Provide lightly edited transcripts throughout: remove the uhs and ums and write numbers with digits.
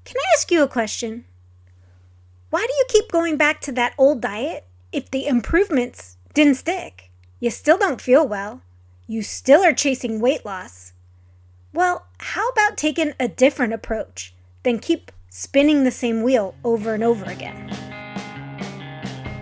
Can I ask you a question? Why do you keep going back to that old diet if the improvements didn't stick? You still don't feel well. You still are chasing weight loss. Well, how about taking a different approach than keep spinning the same wheel over and over again?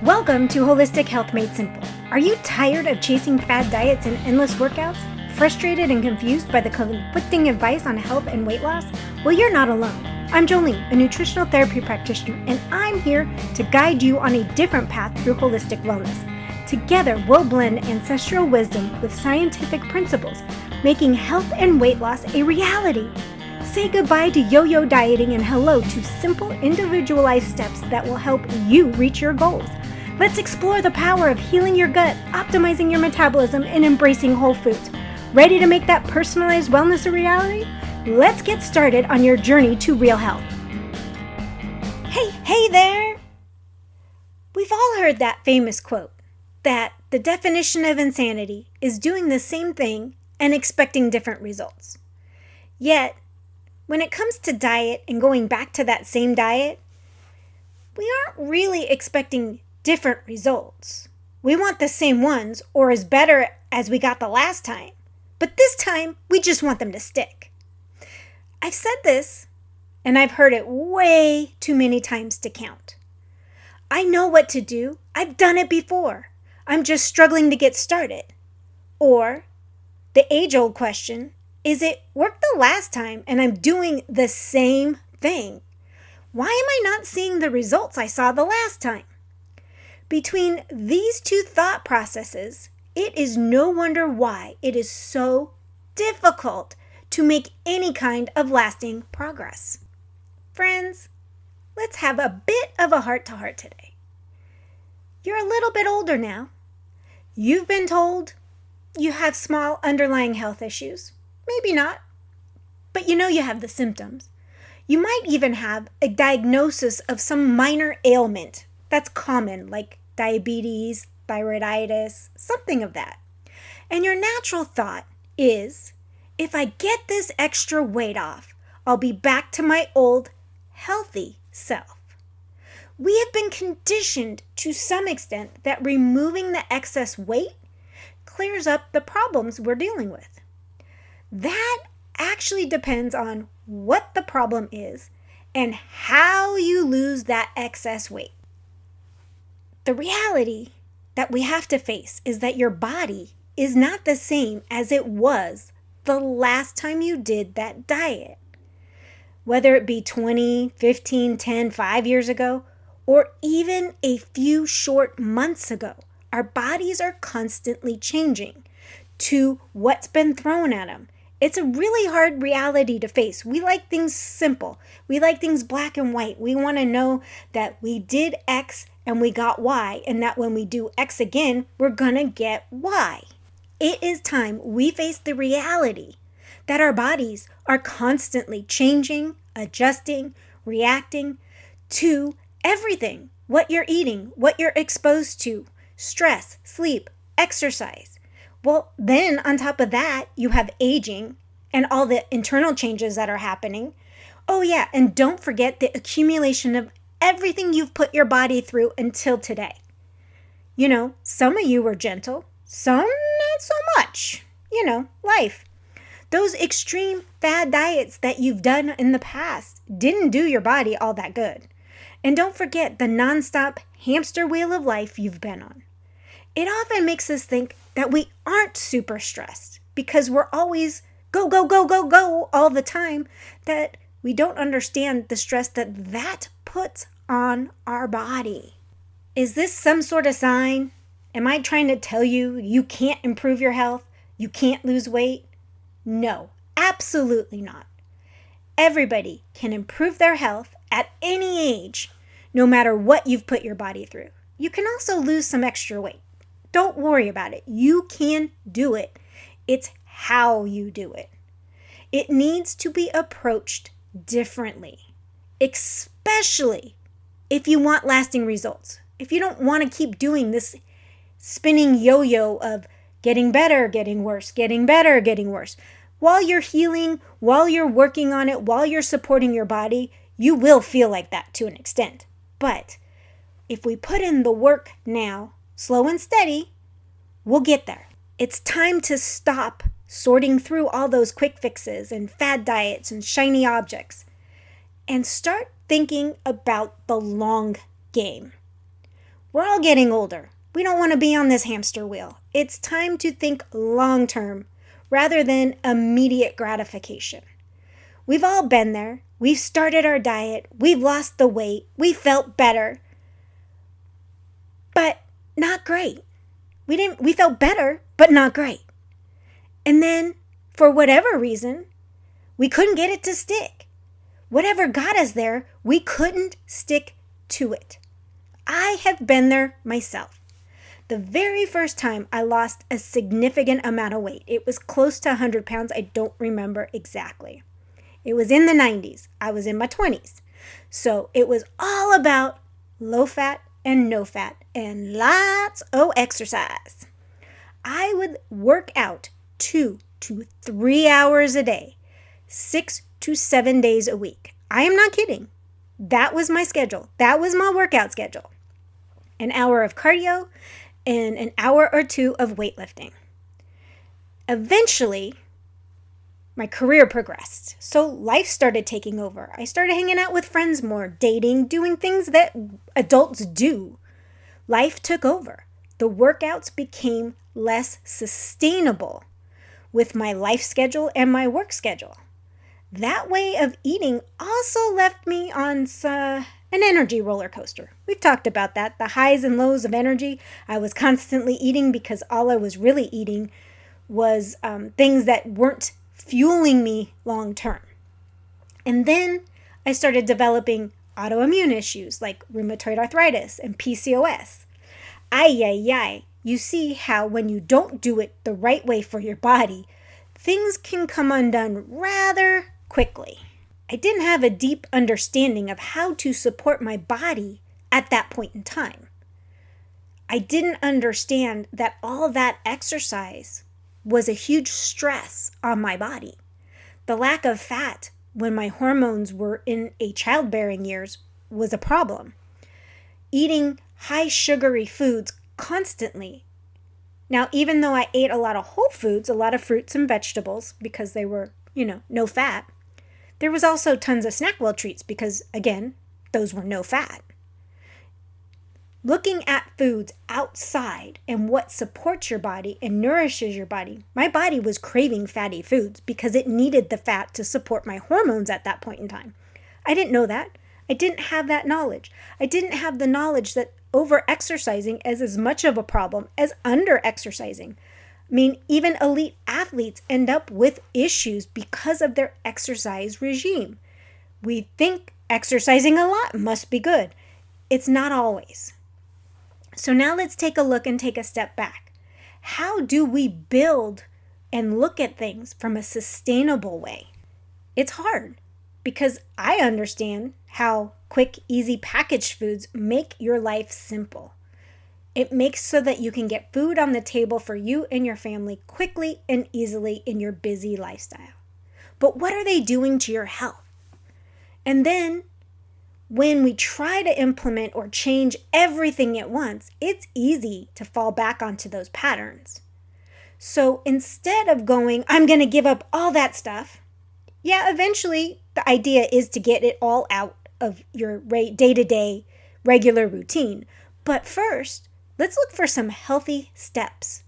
Welcome to Holistic Health Made Simple. Are you tired of chasing fad diets and endless workouts? Frustrated and confused by the conflicting advice on health and weight loss? Well, you're not alone. I'm Jolene, a nutritional therapy practitioner, and I'm here to guide you on a different path through holistic wellness. Together, we'll blend ancestral wisdom with scientific principles, making health and weight loss a reality. Say goodbye to yo-yo dieting and hello to simple, individualized steps that will help you reach your goals. Let's explore the power of healing your gut, optimizing your metabolism, and embracing whole foods. Ready to make that personalized wellness a reality? Let's get started on your journey to real health. Hey there! We've all heard that famous quote that the definition of insanity is doing the same thing and expecting different results. Yet, when it comes to diet and going back to that same diet, we aren't really expecting different results. We want the same ones or as better as we got the last time, but this time we just want them to stick. I've said this, and I've heard it way too many times to count. I know what to do. I've done it before. I'm just struggling to get started. Or, the age-old question, is it worked the last time and I'm doing the same thing? Why am I not seeing the results I saw the last time? Between these two thought processes, it is no wonder why it is so difficult to make any kind of lasting progress. Friends, let's have a bit of a heart-to-heart today. You're a little bit older now. You've been told you have small underlying health issues. Maybe not, but you know you have the symptoms. You might even have a diagnosis of some minor ailment that's common, like diabetes, thyroiditis, something of that. And your natural thought is, if I get this extra weight off, I'll be back to my old, healthy self. We have been conditioned to some extent that removing the excess weight clears up the problems we're dealing with. That actually depends on what the problem is and how you lose that excess weight. The reality that we have to face is that your body is not the same as it was the last time you did that diet. Whether it be 20, 15, 10, 5 years ago, or even a few short months ago, our bodies are constantly changing to what's been thrown at them. It's a really hard reality to face. We like things simple. We like things black and white. We want to know that we did X and we got Y, and that when we do X again, we're going to get Y. It is time we face the reality that our bodies are constantly changing, adjusting, reacting to everything. What you're eating, what you're exposed to, stress, sleep, exercise. Well, then on top of that, you have aging and all the internal changes that are happening. Oh yeah, and don't forget the accumulation of everything you've put your body through until today. You know, some of you were gentle, some not so much. You know, life. Those extreme fad diets that you've done in the past didn't do your body all that good. And don't forget the nonstop hamster wheel of life you've been on. It often makes us think that we aren't super stressed because we're always go, go, go, go, go all the time, that we don't understand the stress that puts on our body. Is this some sort of sign? Am I trying to tell you you can't improve your health? You can't lose weight? No, absolutely not. Everybody can improve their health at any age, no matter what you've put your body through. You can also lose some extra weight. Don't worry about it. You can do it. It's how you do it. It needs to be approached differently, especially if you want lasting results. If you don't want to keep doing this spinning yo-yo of getting better, getting worse, getting better, getting worse. While you're healing, while you're working on it, while you're supporting your body, You will feel like that to an extent. But if we put in the work now, slow and steady, we'll get there. It's time to stop sorting through all those quick fixes and fad diets and shiny objects and start thinking about the long game. We're all getting older. We don't want to be on this hamster wheel. It's time to think long term rather than immediate gratification. We've all been there. We've started our diet. We've lost the weight. We felt better. But not great. We felt better, but not great. And then, for whatever reason, we couldn't get it to stick. Whatever got us there, we couldn't stick to it. I have been there myself. The very first time I lost a significant amount of weight, it was close to 100 pounds. I don't remember exactly. It was in the 90s. I was in my 20s. So it was all about low fat and no fat and lots of exercise. I would work out 2 to 3 hours a day, 6 to 7 days a week. I am not kidding. That was my schedule. That was my workout schedule. An hour of cardio and an hour or two of weightlifting. Eventually, my career progressed. So life started taking over. I started hanging out with friends more, dating, doing things that adults do. Life took over. The workouts became less sustainable with my life schedule and my work schedule. That way of eating also left me on an energy roller coaster. We've talked about that, the highs and lows of energy. I was constantly eating because all I was really eating was things that weren't fueling me long term. And then I started developing autoimmune issues like rheumatoid arthritis and PCOS. Ay. You see how when you don't do it the right way for your body, things can come undone rather quickly. I didn't have a deep understanding of how to support my body at that point in time. I didn't understand that all that exercise was a huge stress on my body. The lack of fat when my hormones were in a childbearing years was a problem. Eating high sugary foods constantly. Now, even though I ate a lot of whole foods, a lot of fruits and vegetables because they were, no fat, there was also tons of SnackWell treats because, again, those were no fat. Looking at foods outside and what supports your body and nourishes your body, my body was craving fatty foods because it needed the fat to support my hormones at that point in time. I didn't know that. I didn't have that knowledge. I didn't have the knowledge that over-exercising is as much of a problem as under-exercising. I mean, even elite athletes end up with issues because of their exercise regime. We think exercising a lot must be good. It's not always. So now let's take a look and take a step back. How do we build and look at things from a sustainable way? It's hard because I understand how quick, easy packaged foods make your life simple. It makes so that you can get food on the table for you and your family quickly and easily in your busy lifestyle. But what are they doing to your health? And then when we try to implement or change everything at once, it's easy to fall back onto those patterns. So instead of going, I'm going to give up all that stuff, eventually the idea is to get it all out of your day-to-day regular routine. But first, let's look for some healthy steps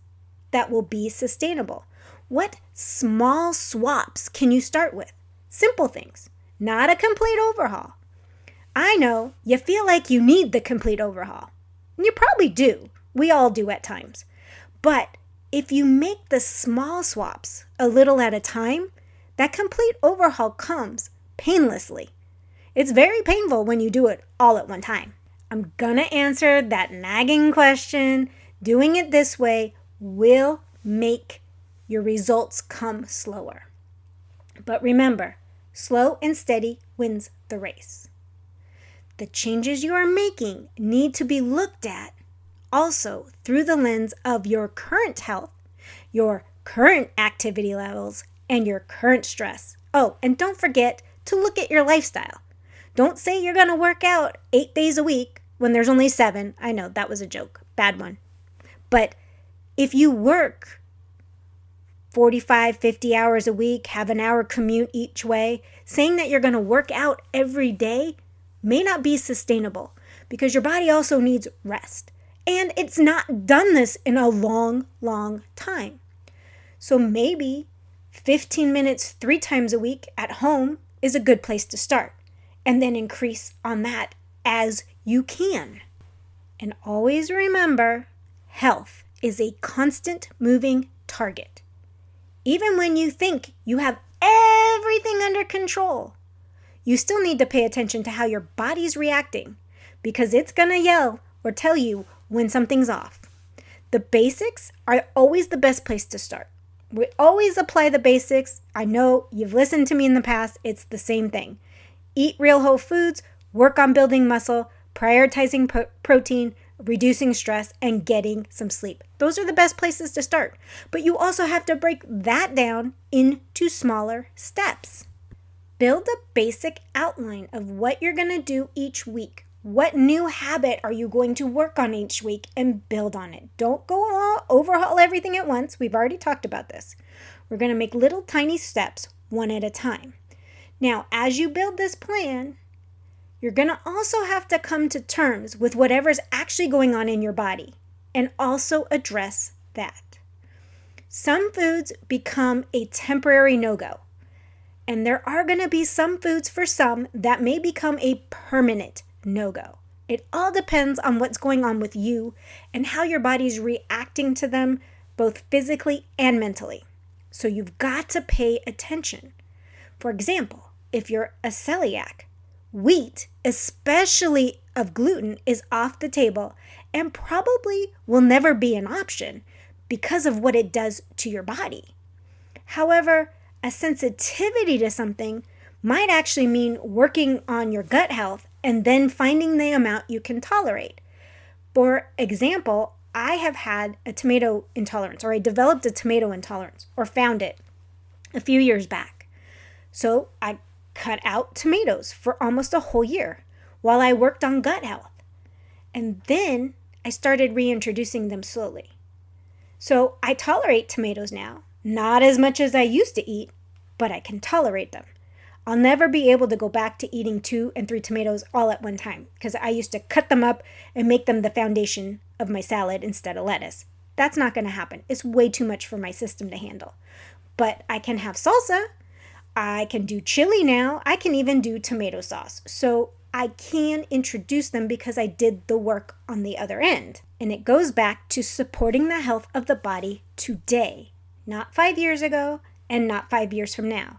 that will be sustainable. What small swaps can you start with? Simple things, not a complete overhaul. I know you feel like you need the complete overhaul. And you probably do. We all do at times. But if you make the small swaps a little at a time, that complete overhaul comes painlessly. It's very painful when you do it all at one time. I'm gonna answer that nagging question. Doing it this way will make your results come slower. But remember, slow and steady wins the race. The changes you are making need to be looked at also through the lens of your current health, your current activity levels, and your current stress. Oh, and don't forget to look at your lifestyle. Don't say you're going to work out 8 days a week when there's only 7. I know, that was a joke. Bad one. But if you work 45, 50 hours a week, have an hour commute each way, saying that you're going to work out every day may not be sustainable because your body also needs rest. And it's not done this in a long, long time. So maybe 15 minutes 3 times a week at home is a good place to start. And then increase on that as you can. And always remember, health is a constant moving target. Even when you think you have everything under control, you still need to pay attention to how your body's reacting because it's going to yell or tell you when something's off. The basics are always the best place to start. We always apply the basics. I know you've listened to me in the past. It's the same thing. Eat real whole foods, work on building muscle, prioritizing protein, reducing stress, and getting some sleep. Those are the best places to start. But you also have to break that down into smaller steps. Build a basic outline of what you're going to do each week. What new habit are you going to work on each week and build on it? Don't go overhaul everything at once. We've already talked about this. We're going to make little tiny steps one at a time. Now, as you build this plan, you're going to also have to come to terms with whatever's actually going on in your body and also address that. Some foods become a temporary no-go, and there are going to be some foods for some that may become a permanent no-go. It all depends on what's going on with you and how your body's reacting to them, both physically and mentally. So you've got to pay attention. For example, if you're a celiac, wheat, especially of gluten, is off the table and probably will never be an option because of what it does to your body. However, a sensitivity to something might actually mean working on your gut health and then finding the amount you can tolerate. For example, I have had a tomato intolerance, or I developed a tomato intolerance, or found it a few years back. So I cut out tomatoes for almost a whole year while I worked on gut health. And then I started reintroducing them slowly. So I tolerate tomatoes now, not as much as I used to eat, but I can tolerate them. I'll never be able to go back to eating 2 and 3 tomatoes all at one time because I used to cut them up and make them the foundation of my salad instead of lettuce. That's not going to happen. It's way too much for my system to handle. But I can have salsa. I can do chili now. I can even do tomato sauce. So I can introduce them because I did the work on the other end. And it goes back to supporting the health of the body today, not 5 years ago and not 5 years from now.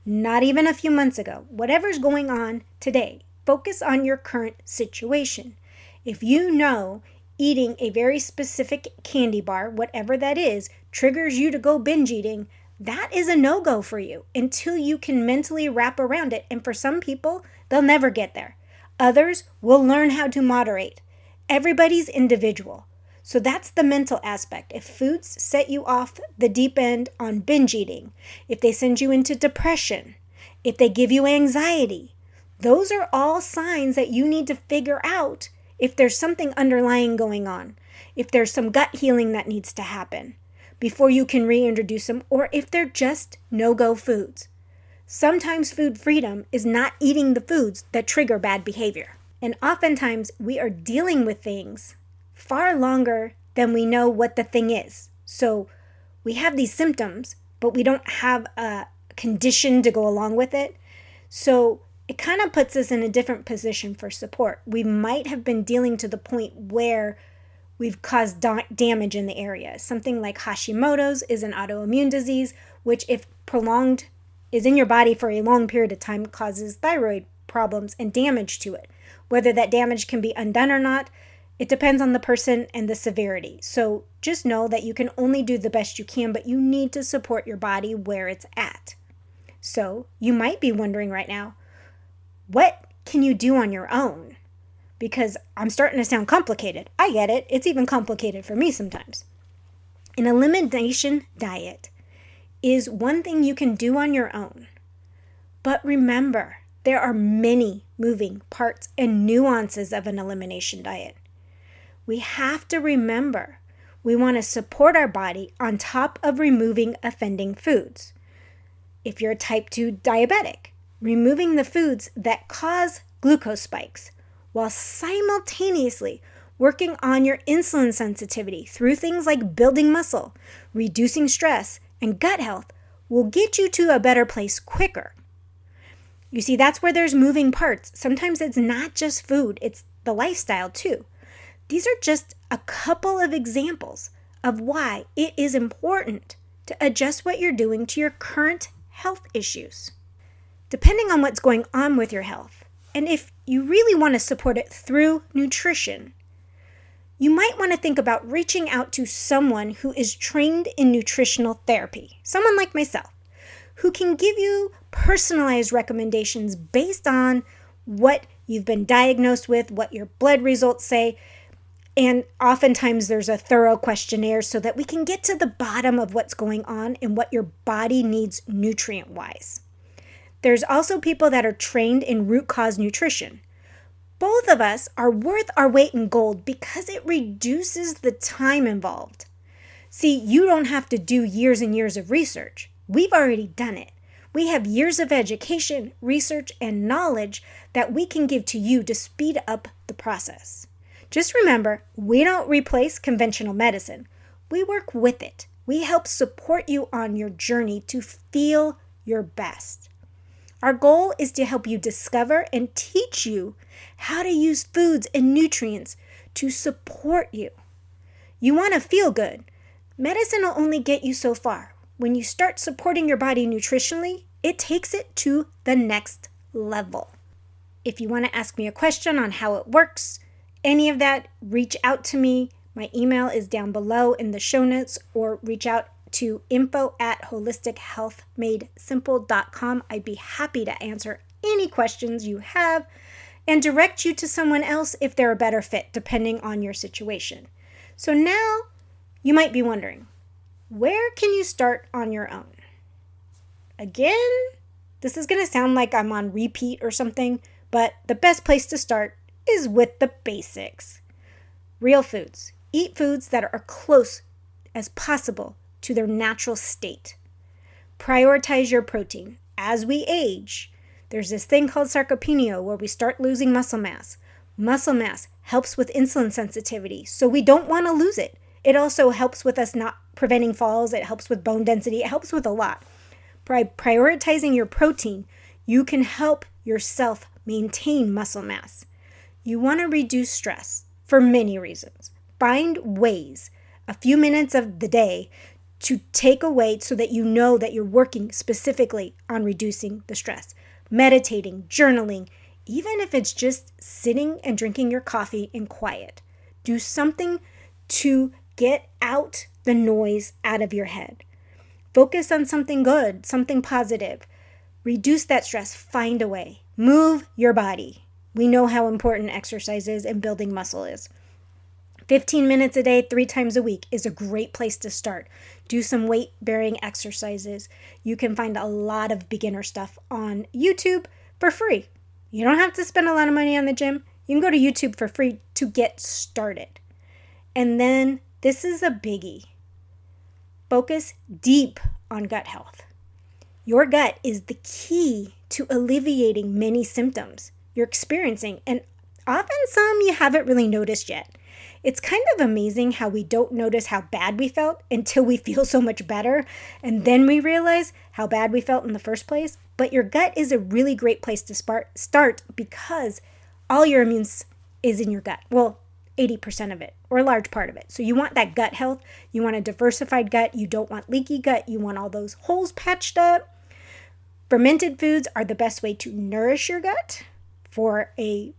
Not even a few months ago. Whatever's going on today, focus on your current situation. If you know eating a very specific candy bar, whatever that is, triggers you to go binge eating, that is a no-go for you until you can mentally wrap around it. And for some people, they'll never get there. Others will learn how to moderate. Everybody's individual. So that's the mental aspect. If foods set you off the deep end on binge eating, if they send you into depression, if they give you anxiety, those are all signs that you need to figure out if there's something underlying going on, if there's some gut healing that needs to happen before you can reintroduce them, or if they're just no-go foods. Sometimes food freedom is not eating the foods that trigger bad behavior. And oftentimes we are dealing with things far longer than we know what the thing is. So we have these symptoms, but we don't have a condition to go along with it. So it kind of puts us in a different position for support. We might have been dealing to the point where we've caused damage in the area. Something like Hashimoto's is an autoimmune disease, which if prolonged is in your body for a long period of time causes thyroid problems and damage to it. Whether that damage can be undone or not, it depends on the person and the severity. So just know that you can only do the best you can, but you need to support your body where it's at. So you might be wondering right now, what can you do on your own? Because I'm starting to sound complicated. I get it. It's even complicated for me sometimes. An elimination diet is one thing you can do on your own. But remember, there are many moving parts and nuances of an elimination diet. We have to remember we want to support our body on top of removing offending foods. If you're type 2 diabetic, removing the foods that cause glucose spikes while simultaneously working on your insulin sensitivity through things like building muscle, reducing stress, and gut health will get you to a better place quicker. You see, that's where there's moving parts. Sometimes it's not just food, it's the lifestyle too. These are just a couple of examples of why it is important to adjust what you're doing to your current health issues. Depending on what's going on with your health, and if you really want to support it through nutrition, you might want to think about reaching out to someone who is trained in nutritional therapy, someone like myself, who can give you personalized recommendations based on what you've been diagnosed with, what your blood results say, and oftentimes there's a thorough questionnaire so that we can get to the bottom of what's going on and what your body needs nutrient-wise. There's also people that are trained in root cause nutrition. Both of us are worth our weight in gold because it reduces the time involved. See, you don't have to do years and years of research. We've already done it. We have years of education, research, and knowledge that we can give to you to speed up the process. Just remember, we don't replace conventional medicine. We work with it. We help support you on your journey to feel your best. Our goal is to help you discover and teach you how to use foods and nutrients to support you. You want to feel good. Medicine will only get you so far. When you start supporting your body nutritionally, it takes it to the next level. If you want to ask me a question on how it works, any of that, reach out to me. My email is down below in the show notes, or reach out to info@holistichealthmadesimple.com. I'd be happy to answer any questions you have and direct you to someone else if they're a better fit, depending on your situation. So now you might be wondering, where can you start on your own? Again, this is going to sound like I'm on repeat or something, but the best place to start is with the basics. Real foods. Eat foods that are close as possible to their natural state. Prioritize your protein. As we age, there's this thing called sarcopenia where we start losing muscle mass. Muscle mass helps with insulin sensitivity, so we don't want to lose it. It also helps with us not preventing falls. It helps with bone density. It helps with a lot. By prioritizing your protein, you can help yourself maintain muscle mass. You want to reduce stress for many reasons. Find ways, a few minutes of the day, to take away so that you know that you're working specifically on reducing the stress. Meditating, journaling, even if it's just sitting and drinking your coffee in quiet. Do something to get out the noise out of your head. Focus on something good, something positive. Reduce that stress. Find a way. Move your body. We know how important exercise is and building muscle is. 15 minutes a day, 3 times a week is a great place to start. Do some weight-bearing exercises. You can find a lot of beginner stuff on YouTube for free. You don't have to spend a lot of money on the gym. You can go to YouTube for free to get started. And then, this is a biggie. Focus deep on gut health. Your gut is the key to alleviating many symptoms you're experiencing, and often some you haven't really noticed yet. It's kind of amazing how we don't notice how bad we felt until we feel so much better, and then we realize how bad we felt in the first place. But your gut is a really great place to start because all your immune is in your gut. Well, 80% of it, or a large part of it. So you want that gut health. You want a diversified gut. You don't want leaky gut. You want all those holes patched up. Fermented foods are the best way to nourish your gut for the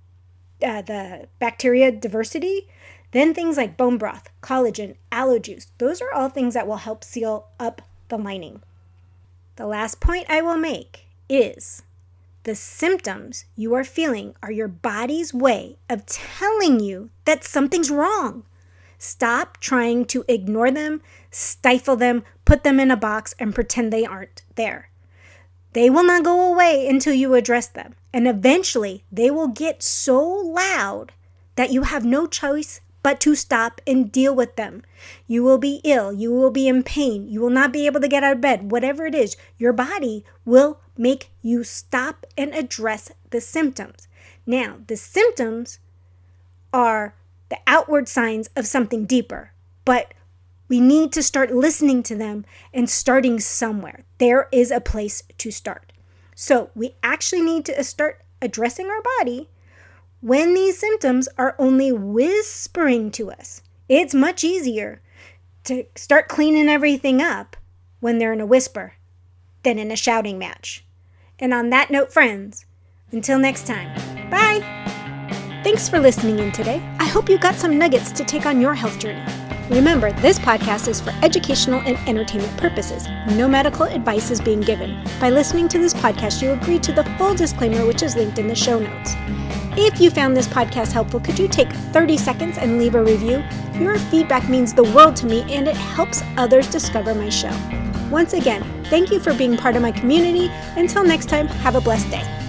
bacteria diversity. Then things like bone broth, collagen, aloe juice, those are all things that will help seal up the lining. The last point I will make is the symptoms you are feeling are your body's way of telling you that something's wrong. Stop trying to ignore them, stifle them, put them in a box, and pretend they aren't there. They will not go away until you address them. And eventually, they will get so loud that you have no choice but to stop and deal with them. You will be ill. You will be in pain. You will not be able to get out of bed. Whatever it is, your body will make you stop and address the symptoms. Now, the symptoms are the outward signs of something deeper, but we need to start listening to them and starting somewhere. There is a place to start. So we actually need to start addressing our body when these symptoms are only whispering to us. It's much easier to start cleaning everything up when they're in a whisper than in a shouting match. And on that note, friends, until next time, bye! Thanks for listening in today. I hope you got some nuggets to take on your health journey. Remember, this podcast is for educational and entertainment purposes. No medical advice is being given. By listening to this podcast, you agree to the full disclaimer, which is linked in the show notes. If you found this podcast helpful, could you take 30 seconds and leave a review? Your feedback means the world to me, and it helps others discover my show. Once again, thank you for being part of my community. Until next time, have a blessed day.